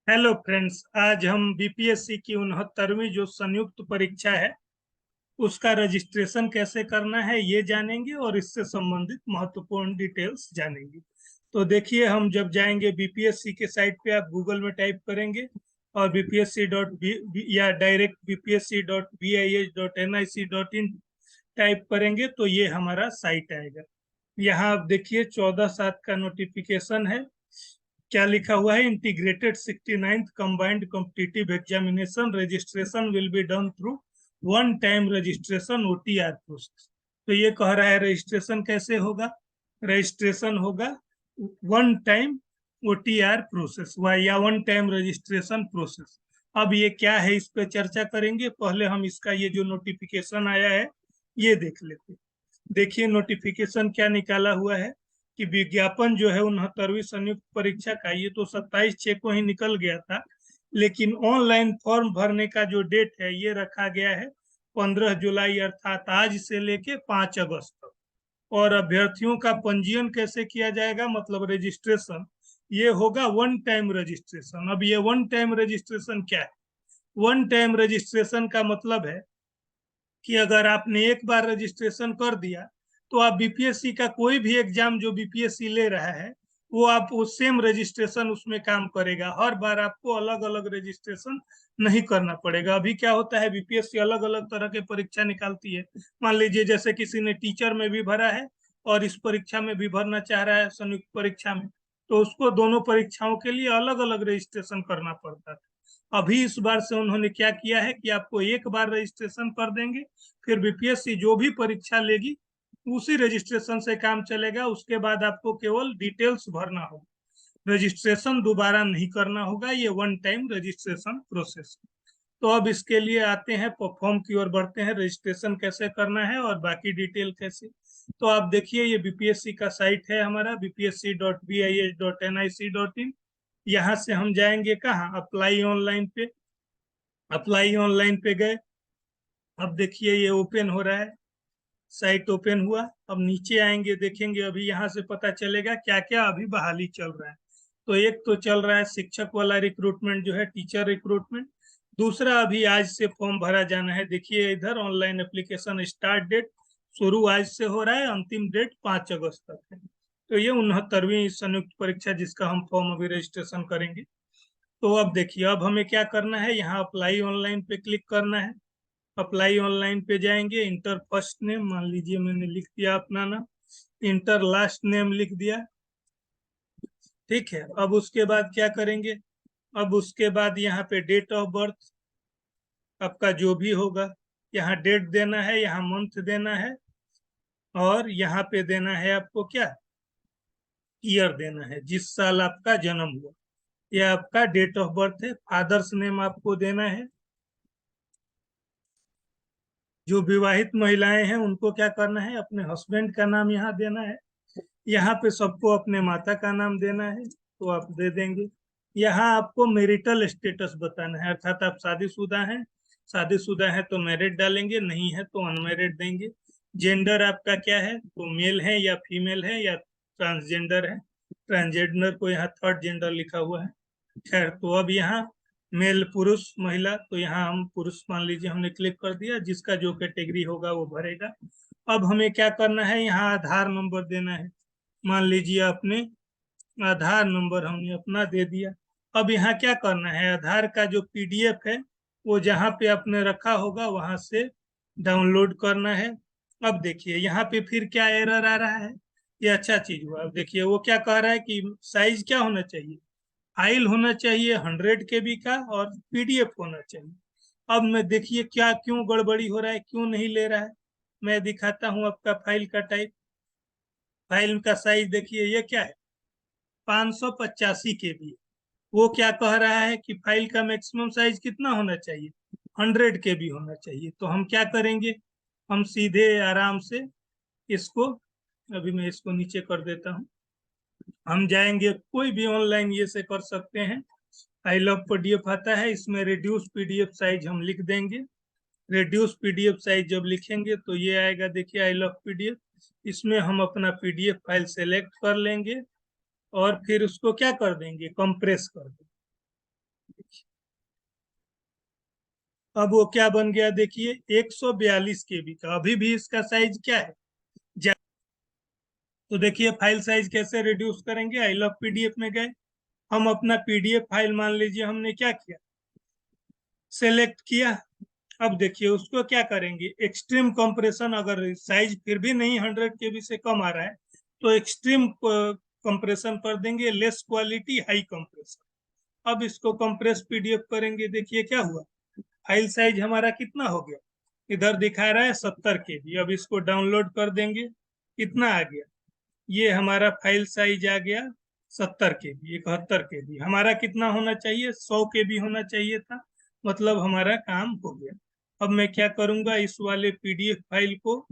Hello friends, आज हम BPSC की 69वीं जो संयुक्त परीक्षा है उसका रजिस्ट्रेशन कैसे करना है ये जानेंगे और इससे संबंधित महत्वपूर्ण डिटेल्स जानेंगे। तो देखिए, हम जब जाएंगे बीपीएससी के साइट पे, आप गूगल में टाइप करेंगे और बीपीएससी डॉट बी या डायरेक्ट bpsc.bis.nic.in टाइप करेंगे तो ये हमारा साइट आएगा। यहाँ आप देखिए 14/7 का नोटिफिकेशन है। क्या लिखा हुआ है? Integrated 69th combined competitive examination registration will be done through one time registration OTR process. तो ये कह रहा है रजिस्ट्रेशन कैसे होगा? रजिस्ट्रेशन होगा वन टाइम ओटीआर प्रोसेस या वन टाइम रजिस्ट्रेशन प्रोसेस। अब ये क्या है, इस पे चर्चा करेंगे। पहले हम इसका ये जो नोटिफिकेशन आया है ये देख लेते हैं। देखिए नोटिफिकेशन क्या निकाला हुआ है कि विज्ञापन जो है 69वीं संयुक्त परीक्षा का, ये तो 27/6 को ही निकल गया था, लेकिन ऑनलाइन फॉर्म भरने का जो डेट है ये रखा गया है 15 जुलाई, अर्थात आज से लेके 5 अगस्त तक। और अभ्यर्थियों का पंजीयन कैसे किया जाएगा, मतलब रजिस्ट्रेशन, ये होगा वन टाइम रजिस्ट्रेशन। अब ये वन टाइम रजिस्ट्रेशन क्या है? वन टाइम रजिस्ट्रेशन का मतलब है कि अगर आपने एक बार रजिस्ट्रेशन कर दिया तो आप बीपीएससी का कोई भी एग्जाम जो बीपीएससी ले रहा है वो आप वो सेम रजिस्ट्रेशन उसमें काम करेगा। हर बार आपको अलग अलग रजिस्ट्रेशन नहीं करना पड़ेगा। अभी क्या होता है, बीपीएससी अलग अलग तरह के परीक्षा निकालती है। मान लीजिए जैसे किसी ने टीचर में भी भरा है और इस परीक्षा में भी भरना चाह रहा है संयुक्त परीक्षा में, तो उसको दोनों परीक्षाओं के लिए अलग अलग रजिस्ट्रेशन करना पड़ता है। अभी इस बार से उन्होंने क्या किया है कि आपको एक बार रजिस्ट्रेशन कर देंगे, फिर बीपीएससी जो भी परीक्षा लेगी उसी रजिस्ट्रेशन से काम चलेगा। उसके बाद आपको केवल डिटेल्स भरना होगा, रजिस्ट्रेशन दोबारा नहीं करना होगा। ये वन टाइम रजिस्ट्रेशन प्रोसेस। तो अब इसके लिए आते हैं, फॉर्म की ओर बढ़ते हैं, रजिस्ट्रेशन कैसे करना है और बाकी डिटेल कैसे। तो आप देखिए ये बीपीएससी का साइट है हमारा bpsc.bis.nic.in। यहाँ से हम जाएंगे कहाँ? अप्लाई ऑनलाइन पे। अप्लाई ऑनलाइन पे गए। अब देखिए ये ओपन हो रहा है, साइट ओपन हुआ। अब नीचे आएंगे, देखेंगे अभी यहाँ से पता चलेगा क्या क्या अभी बहाली चल रहा है। तो एक तो चल रहा है शिक्षक वाला रिक्रूटमेंट जो है, टीचर रिक्रूटमेंट। दूसरा अभी आज से फॉर्म भरा जाना है। देखिए इधर ऑनलाइन एप्लीकेशन स्टार्ट डेट शुरू आज से हो रहा है, अंतिम डेट 5 अगस्त तक है। तो ये 69वीं संयुक्त परीक्षा जिसका हम फॉर्म अभी रजिस्ट्रेशन करेंगे। तो अब देखिए, अब हमें क्या करना है, यहाँ अप्लाई ऑनलाइन पे क्लिक करना है। अप्लाई ऑनलाइन पे जाएंगे, इंटर फर्स्ट नेम, मान लीजिए मैंने लिख दिया अपना नाम, इंटर लास्ट नेम लिख दिया। ठीक है, अब उसके बाद क्या करेंगे? अब उसके बाद यहाँ पे डेट ऑफ बर्थ आपका जो भी होगा, यहाँ डेट देना है, यहाँ मंथ देना है, और यहाँ पे देना है आपको क्या, ईयर देना है, जिस साल आपका जन्म हुआ। यह आपका डेट ऑफ बर्थ है। फादर्स नेम आपको देना है। जो विवाहित महिलाएं हैं उनको क्या करना है, अपने हस्बैंड का नाम यहाँ देना है। यहाँ पे सबको अपने माता का नाम देना है, तो आप दे देंगे। यहाँ आपको मैरिटल स्टेटस बताना है, अर्थात आप शादीशुदा हैं। शादीशुदा है तो मैरिड डालेंगे, नहीं है तो अनमैरिड देंगे। जेंडर आपका क्या है, तो मेल है या फीमेल है या ट्रांसजेंडर है। ट्रांसजेंडर को यहाँ थर्ड जेंडर लिखा हुआ है। खैर, तो अब यहाँ मेल पुरुष महिला, तो यहाँ हम पुरुष मान लीजिए, हमने क्लिक कर दिया। जिसका जो कैटेगरी होगा वो भरेगा। अब हमें क्या करना है, यहाँ आधार नंबर देना है। मान लीजिए अपने आधार नंबर हमने अपना दे दिया। अब यहाँ क्या करना है, आधार का जो पीडीएफ है वो जहाँ पे आपने रखा होगा वहां से डाउनलोड करना है। अब देखिए यहाँ पे फिर क्या एरर आ रहा है, ये अच्छा चीज हुआ। अब देखिए वो क्या कह रहा है कि साइज क्या होना चाहिए, फाइल होना चाहिए 100 KB का और पीडीएफ होना चाहिए। अब मैं देखिए क्या क्यों गड़बड़ी हो रहा है, क्यों नहीं ले रहा है। मैं दिखाता हूँ आपका फाइल का टाइप। फाइल का साइज देखिए ये क्या है, 585 KB। वो क्या कह रहा है कि फाइल का मैक्सिमम साइज कितना होना चाहिए, 100 KB होना चाहिए। तो हम क्या करेंगे, हम सीधे आराम से इसको, अभी मैं इसको नीचे कर देता हूँ। हम जाएंगे, कोई भी ऑनलाइन ये से कर सकते हैं। आई लव पीडीएफ आता है, इसमें रिड्यूस पीडीएफ साइज हम लिख देंगे। रिड्यूस पीडीएफ साइज जब लिखेंगे तो ये आएगा, देखिए आई लव पीडीएफ। इसमें हम अपना पीडीएफ फाइल सेलेक्ट कर लेंगे और फिर उसको क्या कर देंगे, कंप्रेस कर देंगे। अब वो क्या बन गया देखिए 142 KB का। अभी भी इसका साइज क्या है, तो देखिए फाइल साइज कैसे रिड्यूस करेंगे। आई लव पीडीएफ में गए, हम अपना पीडीएफ फाइल मान लीजिए हमने क्या किया, सेलेक्ट किया। अब देखिए उसको क्या करेंगे, एक्सट्रीम कंप्रेशन, अगर साइज फिर भी नहीं 100 KB से कम आ रहा है तो एक्सट्रीम कंप्रेशन कर देंगे, लेस क्वालिटी हाई कंप्रेशन। अब इसको कंप्रेस पीडीएफ करेंगे, देखिए क्या हुआ, फाइल साइज हमारा कितना हो गया, इधर दिखा रहा है 70 KB। अब इसको डाउनलोड कर देंगे, कितना आ गया, ये हमारा फाइल साइज आ गया 70 KB, 71 KB। हमारा कितना होना चाहिए, 100 KB होना चाहिए था, मतलब हमारा काम हो गया। अब मैं क्या करूंगा, इस वाले पीडीएफ फाइल को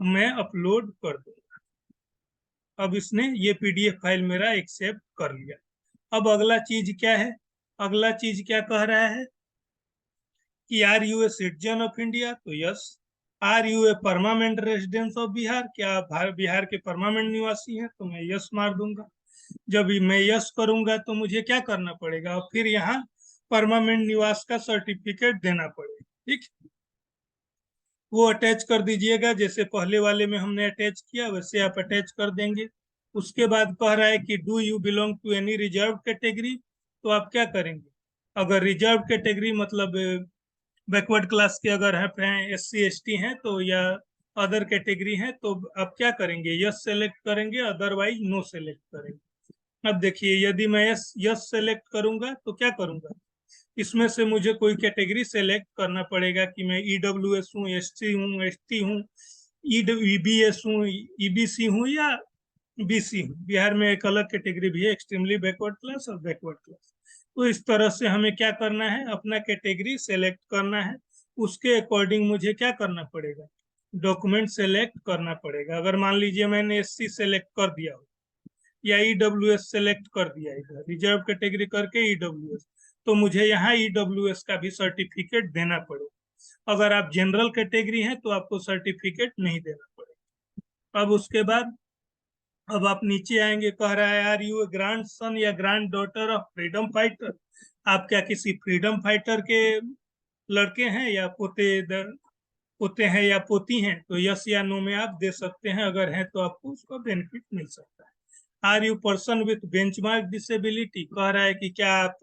मैं अपलोड कर दूंगा। अब इसने ये पीडीएफ फाइल मेरा एक्सेप्ट कर लिया। अब अगला चीज क्या है, अगला चीज क्या कह रहा है कि are you a citizen of India, तो yes. Are you a permanent residence of Bihar, क्या आप बिहार के परमानेंट निवासी हैं, तो मैं यस मार दूंगा। जब मैं यस करूंगा तो मुझे क्या करना पड़ेगा, और फिर यहाँ परमानेंट निवास का सर्टिफिकेट देना पड़ेगा, ठीक। वो अटैच कर दीजिएगा, जैसे पहले वाले में हमने अटैच किया वैसे आप अटैच कर देंगे। उसके बाद कह रहा है कि do you belong to any reserve category, तो आप क्या करेंगे, अगर रिजर्व कैटेगरी मतलब बैकवर्ड क्लास के अगर हैं, SC ST हैं तो, या अदर कैटेगरी हैं तो आप क्या करेंगे, यस सेलेक्ट करेंगे, अदरवाइज नो सेलेक्ट करेंगे। अब देखिए यदि मैं यस यस सेलेक्ट करूंगा तो क्या करूंगा, इसमें से मुझे कोई कैटेगरी सेलेक्ट करना पड़ेगा कि मैं EWS हूँ, SC हूँ, ST हूँ, EBS हूँ, EBC हूँ, या BC हूँ। बिहार में एक अलग कैटेगरी भी है, एक्सट्रीमली बैकवर्ड क्लास और बैकवर्ड क्लास। तो इस तरह से हमें क्या करना है, अपना कैटेगरी सेलेक्ट करना है, उसके अकॉर्डिंग मुझे क्या करना पड़ेगा, डॉक्यूमेंट सेलेक्ट करना पड़ेगा। अगर मान लीजिए मैंने SC सेलेक्ट कर दिया हो, या EWS सेलेक्ट कर दिया, इधर रिजर्व कैटेगरी करके EWS, तो मुझे यहाँ EWS का भी सर्टिफिकेट देना पड़ेगा। अगर आप जनरल कैटेगरी हैं तो आपको सर्टिफिकेट नहीं देना पड़ेगा। अब उसके बाद अब आप नीचे आएंगे, कह रहा है are you a grandson या granddaughter of freedom fighter, आप क्या किसी फ्रीडम फाइटर के लड़के हैं या पोते हैं या पोती हैं, तो यस या नो में आप दे सकते हैं, अगर हैं तो आपको उसका बेनिफिट मिल सकता है। Are you person with benchmark disability, कह रहा है कि क्या आप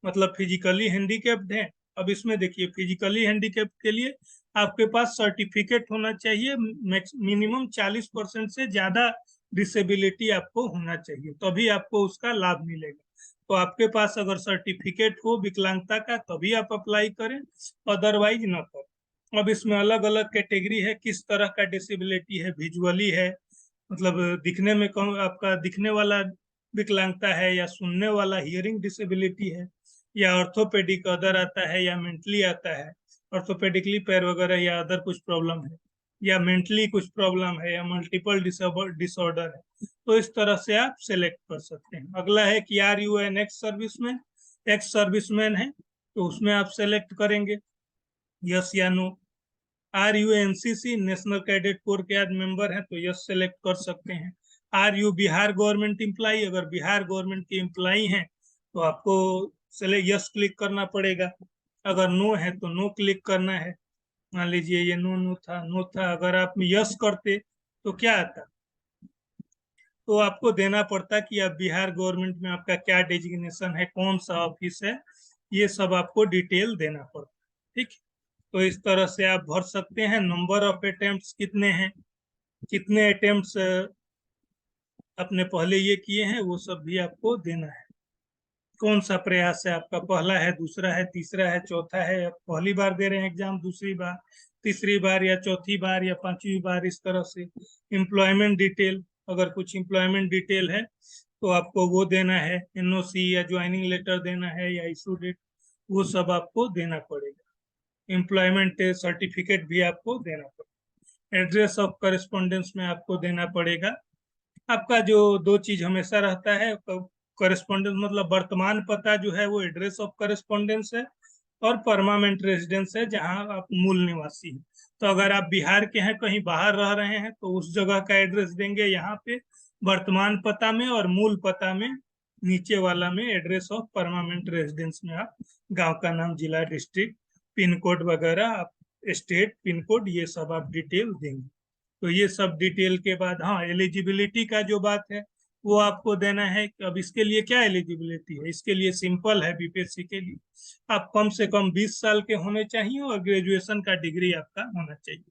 मतलब फिजिकली हैंडीकैप्ड हैं। अब इसमें देखिए फिजिकली हैंडीकैप्ड के लिए आपके पास सर्टिफिकेट होना चाहिए, मिनिमम 40% से ज्यादा डिसेबिलिटी आपको होना चाहिए, तभी आपको उसका लाभ मिलेगा। तो आपके पास अगर सर्टिफिकेट हो विकलांगता का तभी आप अप्लाई करें, अदरवाइज न करें। अब इसमें अलग अलग कैटेगरी है, किस तरह का डिसेबिलिटी है, विजुअली है, मतलब दिखने में कम आपका दिखने वाला विकलांगता है, या सुनने वाला हियरिंग डिसेबिलिटी है, या ऑर्थोपेडिक अदर आता है, या मेंटली आता है, ऑर्थोपेडिकली पैर वगैरह या अदर कुछ प्रॉब्लम है, या मेंटली कुछ प्रॉब्लम है, या मल्टीपल डिसऑर्डर है। तो इस तरह से आप सेलेक्ट कर सकते हैं। अगला है कि are you an ex serviceman, ex serviceman है तो उसमें आप सेलेक्ट करेंगे यस या no. Are you NCC national cadet corps के आज मेंबर हैं तो यस सेलेक्ट कर सकते हैं। Are you Bihar government employee, अगर बिहार गवर्नमेंट के एम्प्लॉई हैं तो आपको यस क्लिक करना पड़ेगा, अगर नो है तो नो क्लिक करना है। मान लीजिए ये नो था, अगर आप यस करते तो क्या आता, तो आपको देना पड़ता कि आप बिहार गवर्नमेंट में आपका क्या डेजिग्नेशन है, कौन सा ऑफिस है, ये सब आपको डिटेल देना पड़ता, ठीक। तो इस तरह से आप भर सकते हैं। नंबर ऑफ अटेम्प्ट्स कितने हैं, कितने अटेम्प्ट्स अपने पहले ये किए हैं वो सब भी आपको देना है। कौन सा प्रयास है आपका, पहला है, दूसरा है, तीसरा है, चौथा है, आप पहली बार दे रहे हैं एग्जाम, दूसरी बार, तीसरी बार, या चौथी बार, या पांचवी बार, इस तरह से। एम्प्लॉयमेंट डिटेल, अगर कुछ एम्प्लॉयमेंट डिटेल है तो आपको वो देना है, NOC या ज्वाइनिंग लेटर देना है, या इशू डेट, वो सब आपको देना पड़ेगा। एम्प्लॉयमेंट सर्टिफिकेट भी आपको देना पड़ेगा। एड्रेस ऑफ करेस्पॉन्डेंस में आपको देना पड़ेगा। आपका जो दो चीज हमेशा रहता है, करेस्पॉन्डेंस मतलब वर्तमान पता जो है वो एड्रेस ऑफ करेस्पॉन्डेंस है, और परमानेंट रेजिडेंस है जहां आप मूल निवासी हैं। तो अगर आप बिहार के हैं कहीं बाहर रह रहे हैं तो उस जगह का एड्रेस देंगे यहाँ पे वर्तमान पता में, और मूल पता में नीचे वाला में एड्रेस ऑफ परमानेंट रेजिडेंस में आप गांव का नाम, जिला, डिस्ट्रिक्ट, पिन कोड वगैरह, आप स्टेट पिन कोड ये सब आप डिटेल देंगे। तो ये सब डिटेल के बाद, हाँ एलिजिबिलिटी का जो बात है वो आपको देना है। अब इसके लिए क्या एलिजिबिलिटी है, इसके लिए सिंपल है। बीपीएससी के लिए आप कम से कम 20 साल के होने चाहिए और ग्रेजुएशन का डिग्री आपका होना चाहिए।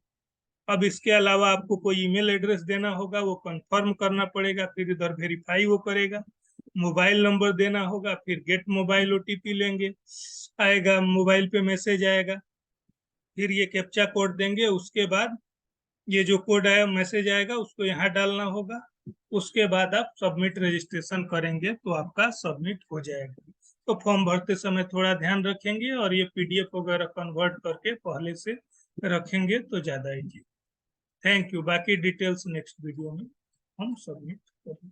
अब इसके अलावा आपको कोई ईमेल एड्रेस देना होगा, वो कंफर्म करना पड़ेगा, फिर इधर वेरीफाई वो करेगा। मोबाइल नंबर देना होगा, फिर गेट मोबाइल ओटीपी लेंगे, आएगा मोबाइल पे मैसेज आएगा, फिर ये कैप्चा कोड देंगे। उसके बाद ये जो कोड आया मैसेज आएगा उसको यहाँ डालना होगा। उसके बाद आप सबमिट रजिस्ट्रेशन करेंगे तो आपका सबमिट हो जाएगा। तो फॉर्म भरते समय थोड़ा ध्यान रखेंगे और ये पीडीएफ वगैरह कन्वर्ट करके पहले से रखेंगे तो ज्यादा इजी। Thank you. बाकी डिटेल्स नेक्स्ट वीडियो में हम सबमिट करेंगे।